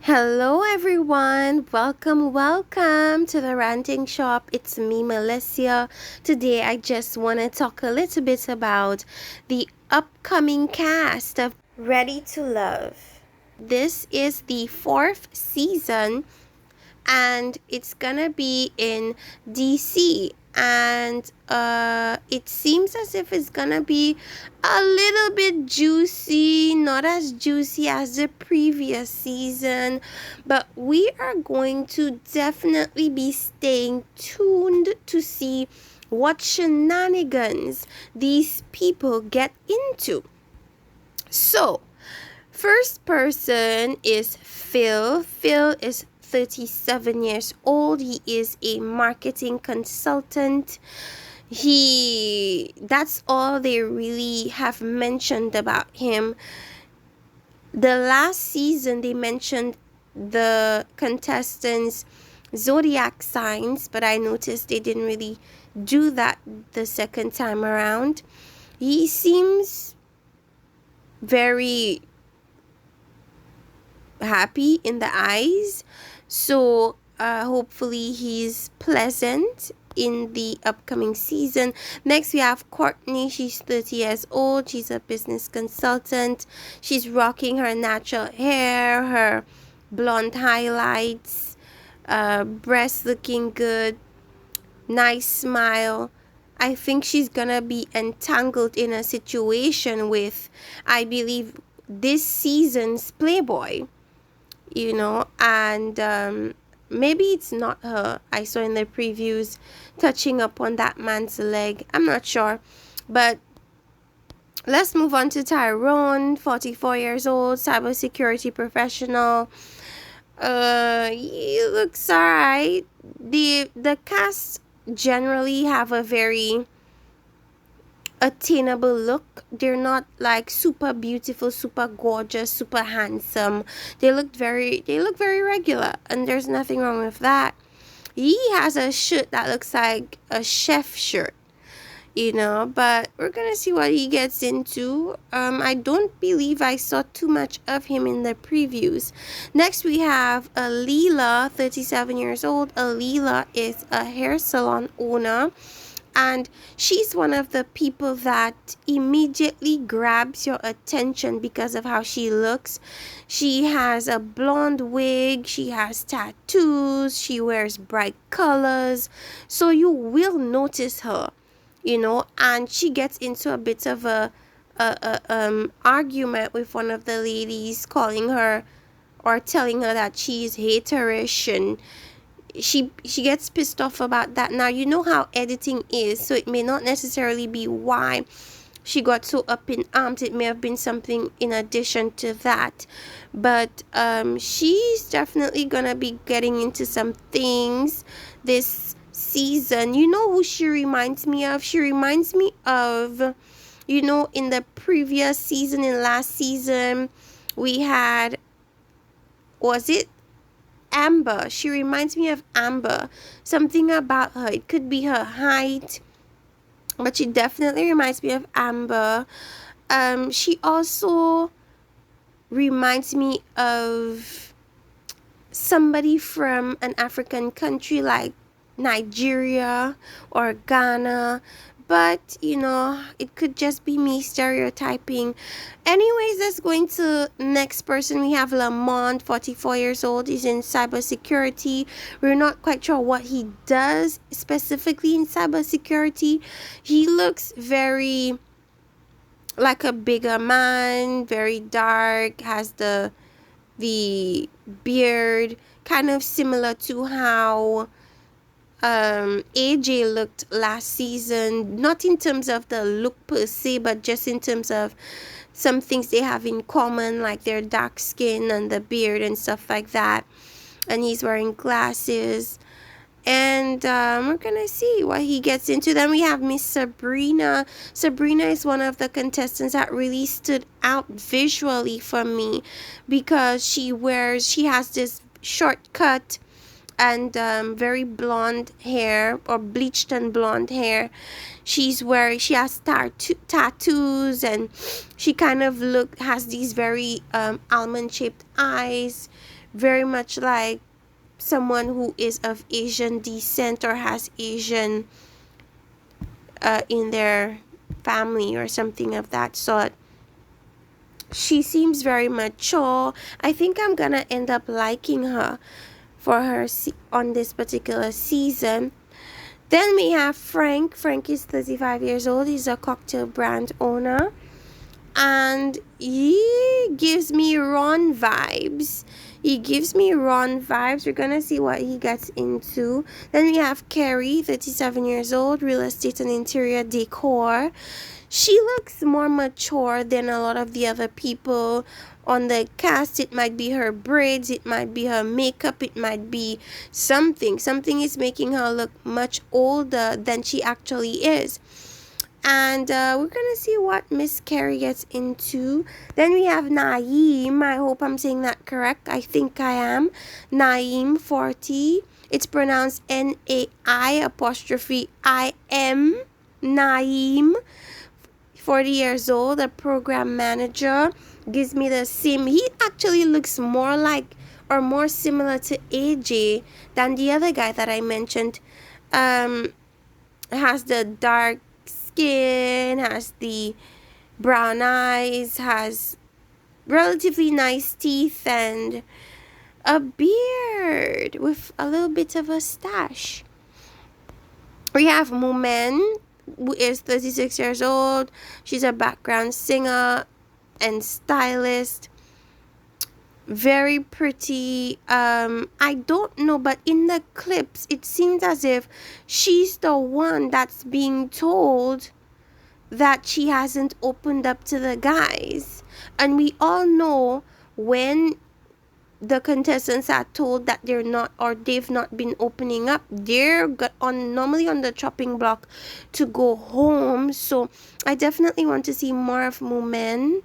Hello everyone, welcome to the ranting shop. It's me Melissa. Today I just want to talk a little bit about the upcoming cast of Ready to Love. This is the fourth season and it's gonna be in DC, and it seems as if it's gonna be a little bit juicy, not as juicy as the previous season, but we are going to definitely be staying tuned to see what shenanigans these people get into. So first person is Phil. Phil is 37 years old. He is a marketing consultant. That's all they really have mentioned about him. The last season they mentioned the contestants' zodiac signs, but I noticed they didn't really do that the second time around. He seems very happy in the eyes, so hopefully he's pleasant in the upcoming season. Next we have Courtney. She's 30 years old. She's a business consultant. She's rocking her natural hair, her blonde highlights, breasts looking good, nice smile. I think she's gonna be entangled in a situation with, I believe, this season's Playboy, and maybe it's not her. I saw in the previews touching upon that man's leg. I'm not sure, but let's move on to Tyrone, 44 years old, cybersecurity professional. He looks alright. The cast generally have a very attainable look. They're not like super beautiful, super gorgeous, super handsome. They look very regular, and there's nothing wrong with that. He has a shirt that looks like a chef shirt, but we're gonna see what he gets into. I don't believe I saw too much of him in the previews. Next we have Lila, 37 years old. Lila is a hair salon owner, and she's one of the people that immediately grabs your attention because of how she looks. She has a blonde wig, she has tattoos, she wears bright colors, so you will notice her, and she gets into a bit of a argument with one of the ladies, calling her or telling her that she's haterish, and she gets pissed off about that. Now, you know how editing is, so it may not necessarily be why she got so up in arms. It may have been something in addition to that, but she's definitely gonna be getting into some things this season. You know who she reminds me of? She reminds me of, in the previous season, in last season, we had, was it Amber? She reminds me of Amber. Something about her. It could be her height, but she definitely reminds me of Amber. She also reminds me of somebody from an African country like Nigeria or Ghana, but it could just be me stereotyping. Anyways, let's go into next person. We have Monde, 44 years old. He's in cybersecurity. We're not quite sure what he does specifically in cybersecurity. He looks very like a bigger man, very dark, has the beard, kind of similar to how AJ looked last season, not in terms of the look per se, but just in terms of some things they have in common, like their dark skin and the beard and stuff like that. And he's wearing glasses, and we're gonna see what he gets into. Then we have Miss Sabrina. Sabrina is one of the contestants that really stood out visually for me, because she has this short cut and very blonde hair, or bleached and blonde hair. She has tattoos, and she kind of has these very almond shaped eyes, very much like someone who is of Asian descent or has Asian in their family or something of that sort. She seems very mature. I think I'm gonna end up liking her for her on this particular season. Then we have Frank. Frank is 35 years old. He's a cocktail brand owner. And he gives me Ron vibes. We're gonna see what he gets into. Then we have Carrie, 37 years old, real estate and interior decor. She looks more mature than a lot of the other people on the cast. It might be her braids, it might be her makeup, it might be something. Something is making her look much older than she actually is. And we're gonna see what Miss Carrie gets into. Then we have Naim. I hope I'm saying that correct. I think I am. Naim, 40. It's pronounced Nai''im. Naim, 40 years old, a program manager. Gives me the same. He actually looks more like or more similar to AJ than the other guy that I mentioned. Has the dark skin, has the brown eyes, has relatively nice teeth, and a beard with a little bit of a stash. We have Monde, who is 36 years old. She's a background singer and stylist. Very pretty. I don't know, but in the clips it seems as if she's the one that's being told that she hasn't opened up to the guys. And we all know when the contestants are told that they're not, or they've not been opening up, they're normally on the chopping block to go home. So I definitely want to see more of Monde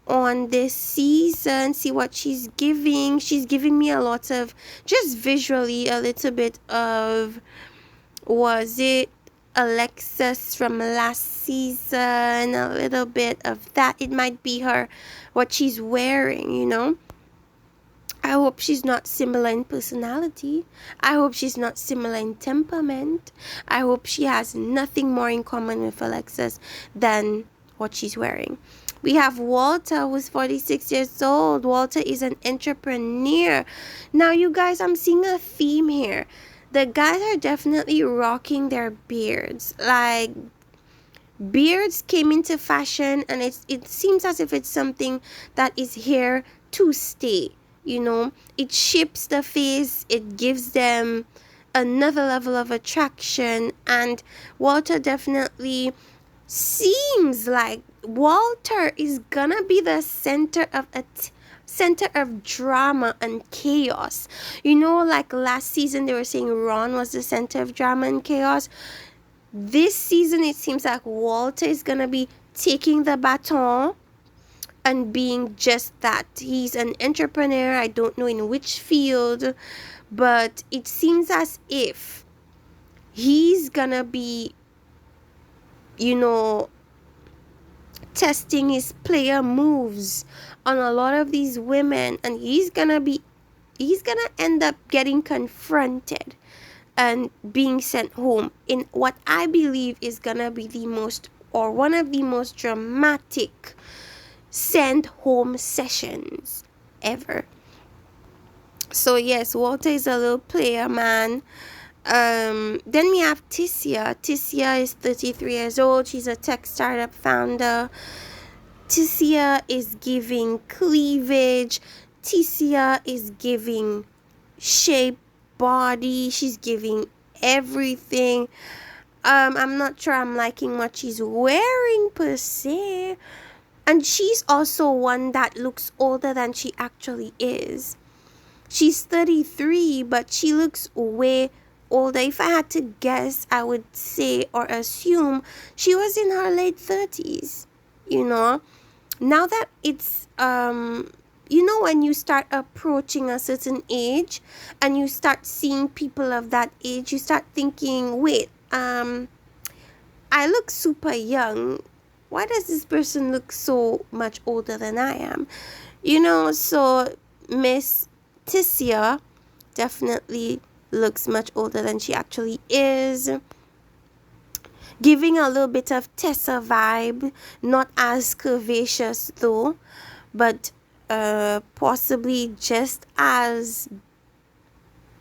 on this season, see what she's giving. She's giving me a lot of, just visually, a little bit of, was it Alexis from last season? A little bit of that. It might be her, what she's wearing, you know. I hope she's not similar in personality. I hope she's not similar in temperament. I hope she has nothing more in common with Alexis than what she's wearing. We have Walter, who's 46 years old. Walter is an entrepreneur. Now, you guys, I'm seeing a theme here. The guys are definitely rocking their beards. Like, beards came into fashion, and it seems as if it's something that is here to stay. You know, it shapes the face. It gives them another level of attraction. And Walter definitely seems like Walter is gonna be the center of drama and chaos. You know, like last season they were saying Ron was the center of drama and chaos. This season it seems like Walter is gonna be taking the baton and being just that. He's an entrepreneur. I don't know in which field, but it seems as if he's gonna be, you know, testing his player moves on a lot of these women, and he's gonna end up getting confronted and being sent home in what I believe is gonna be the most, or one of the most dramatic send home sessions ever. So yes, Walter is a little player man. Then we have Tisia. Tisia is 33 years old. She's a tech startup founder. Tisia is giving cleavage. Tisia is giving shape, body. She's giving everything. I'm not sure I'm liking what she's wearing per se. And she's also one that looks older than she actually is. She's 33, but she looks way older. If I had to guess, I would say or assume she was in her late 30s. You know, now that it's, you know, when you start approaching a certain age and you start seeing people of that age, you start thinking, wait, I look super young. Why does this person look so much older than I am? You know, so Miss Tisia definitely looks much older than she actually is. Giving a little bit of Tessa vibe, not as curvaceous though, but possibly just as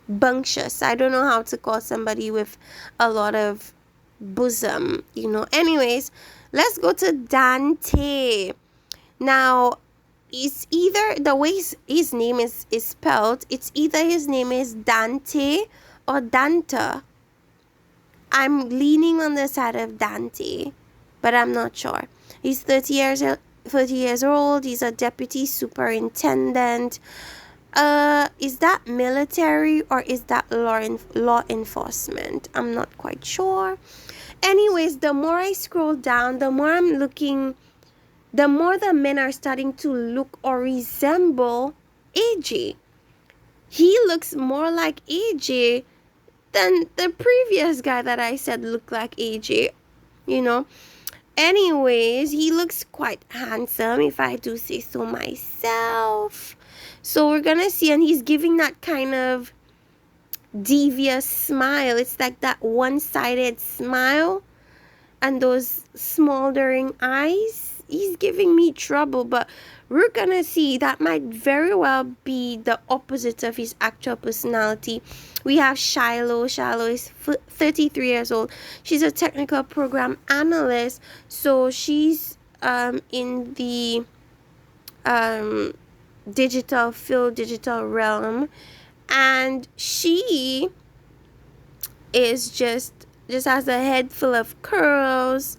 bunctious. I don't know how to call somebody with a lot of bosom, Anyways, let's go to Dante. Now, it's either the way his name is spelled, it's either his name is Dante or Danta. I'm leaning on the side of Dante, but I'm not sure. He's 30 years old. He's a deputy superintendent. Is that military or is that law enforcement? I'm not quite sure. Anyways, the more I scroll down, the more I'm looking, the more the men are starting to look or resemble AJ. He looks more like AJ than the previous guy that I said looked like AJ, Anyways, he looks quite handsome, if I do say so myself. So we're gonna see, and he's giving that kind of devious smile. It's like that one-sided smile and those smoldering eyes. He's giving me trouble, but we're gonna see. That might very well be the opposite of his actual personality. We have Shiloh. Shiloh is 33 years old. She's a technical program analyst, so she's in the digital realm, and she is just has a head full of curls,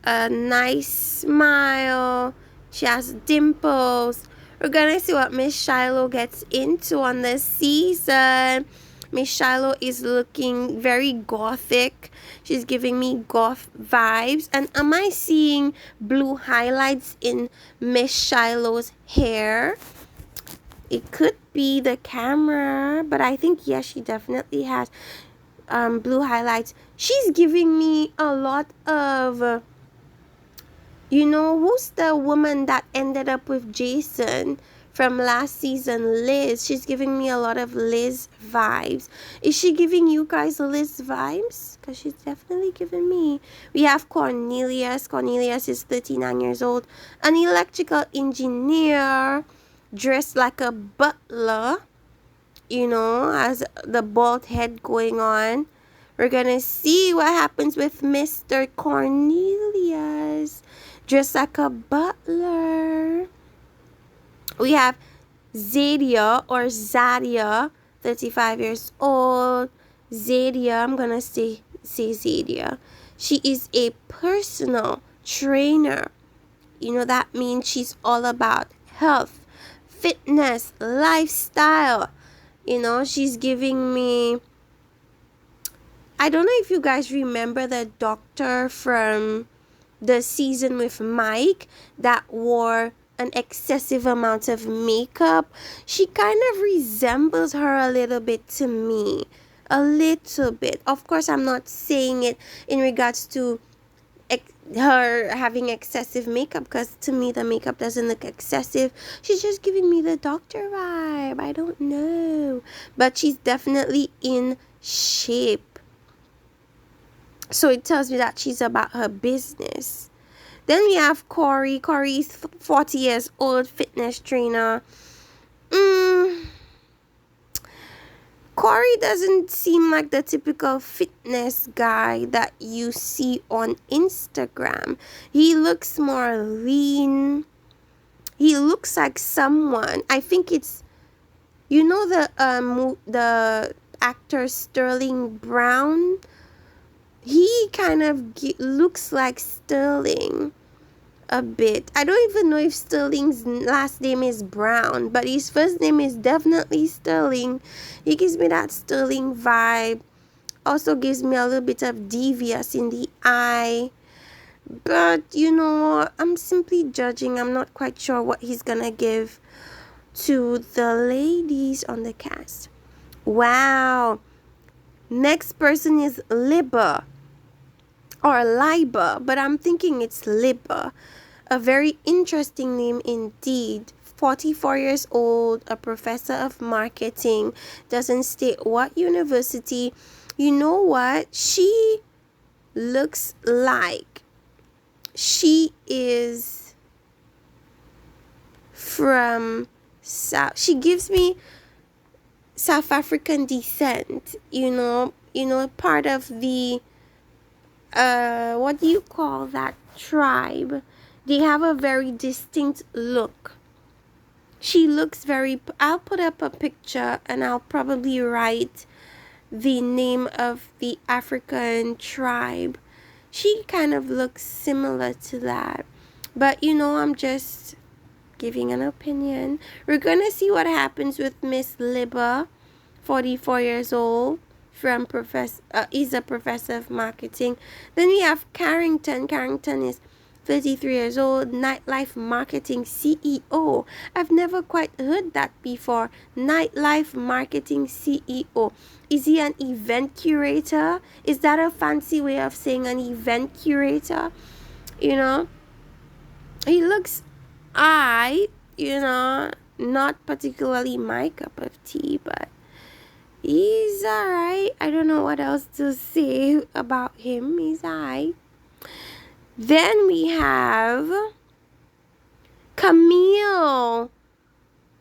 a nice smile. She has dimples. We're gonna see what Miss Shiloh gets into on this season. Miss Shiloh is looking very gothic. She's giving me goth vibes. And am I seeing blue highlights in Miss Shiloh's hair? It could be the camera, but I think, yes, she definitely has blue highlights. She's giving me a lot of, who's the woman that ended up with Jason from last season? Liz. She's giving me a lot of Liz vibes. Is she giving you guys Liz vibes? Because she's definitely giving me. We have Cornelius. Cornelius is 39 years old. An electrical engineer, dressed like a butler, has the bald head going on. We're gonna see what happens with Mr. Cornelius, dressed like a butler. We have Zarya, 35 years old. Zarya, I'm gonna say Zarya. She is a personal trainer. That means she's all about health, fitness, lifestyle. She's giving me, I don't know if you guys remember the doctor from the season with Mike that wore an excessive amount of makeup. She kind of resembles her a little bit to me. A little bit. Of course, I'm not saying it in regards to her having excessive makeup, because to me the makeup doesn't look excessive. She's just giving me the doctor vibe. I don't know, but she's definitely in shape, so it tells me that she's about her business. Then we have Corey. Corey is 40 years old, fitness trainer. Corey doesn't seem like the typical fitness guy that you see on Instagram. He looks more lean. He looks like someone. I think it's, the actor Sterling Brown. He kind of looks like Sterling a bit. I don't even know if Sterling's last name is Brown, but his first name is definitely Sterling. He gives me that Sterling vibe. Also gives me a little bit of devious in the eye. But, I'm simply judging. I'm not quite sure what he's gonna give to the ladies on the cast. Wow. Next person is Libba. Or Libba, but I'm thinking it's Libba. A very interesting name indeed. 44 years old, a professor of marketing, doesn't state what university. You know what? She looks like she is from South. She gives me South African descent, part of the what do you call that tribe? They have a very distinct look. She looks very, I'll put up a picture and I'll probably write the name of the African tribe. She kind of looks similar to that. But I'm just giving an opinion. We're gonna see what happens with Miss Libba, 44 years old, from is a professor of marketing. Then we have Carrington. Carrington is 33 years old, nightlife marketing CEO. I've never quite heard that before. Nightlife marketing CEO. Is he an event curator? Is that a fancy way of saying an event curator? He looks not particularly my cup of tea, but he's alright. I don't know what else to say about him. He's alright. Then we have Camille.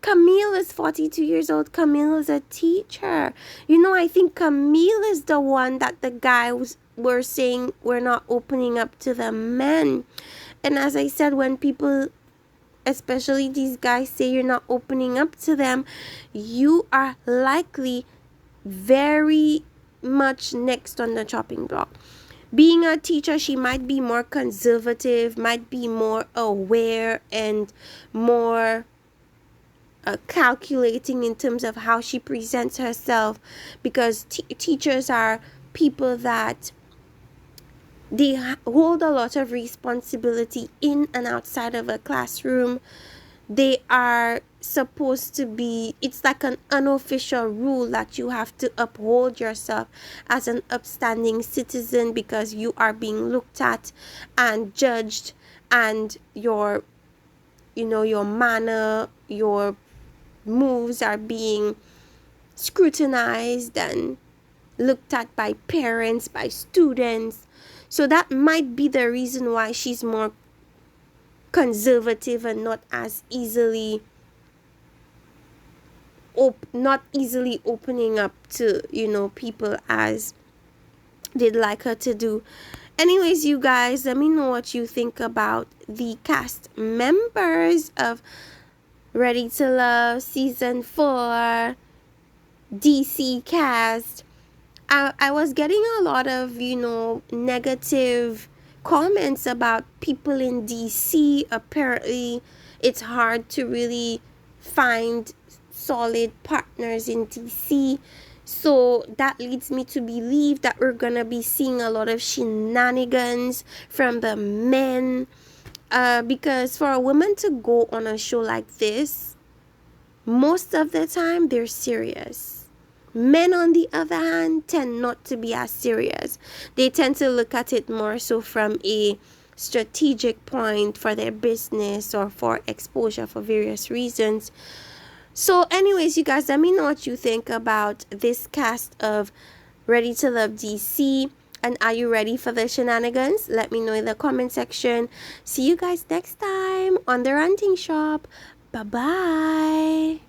Camille is 42 years old. Camille is a teacher. I think Camille is the one that the guys were saying we're not opening up to the men. And as I said, when people, especially these guys, say you're not opening up to them, you are likely very much next on the chopping block. Being a teacher, she might be more conservative, might be more aware and more calculating in terms of how she presents herself, because teachers are people that they hold a lot of responsibility in and outside of a classroom. They are supposed to be, it's like an unofficial rule that you have to uphold yourself as an upstanding citizen, because you are being looked at and judged, and your manner, your moves are being scrutinized and looked at by parents, by students. So that might be the reason why she's more conservative and not as easily opening up to people as they'd like her to do. Anyways, you guys, let me know what you think about the cast members of Ready to Love season 4 DC cast. I was getting a lot of negative comments about people in DC. Apparently it's hard to really find solid partners in DC, so that leads me to believe that we're gonna be seeing a lot of shenanigans from the men, because for a woman to go on a show like this, most of the time they're serious. Men, on the other hand, tend not to be as serious. They tend to look at it more so from a strategic point for their business or for exposure for various reasons. So anyways, you guys, let me know what you think about this cast of Ready to Love DC. And are you ready for the shenanigans? Let me know in the comment section. See you guys next time on The Ranting Shop. Bye-bye.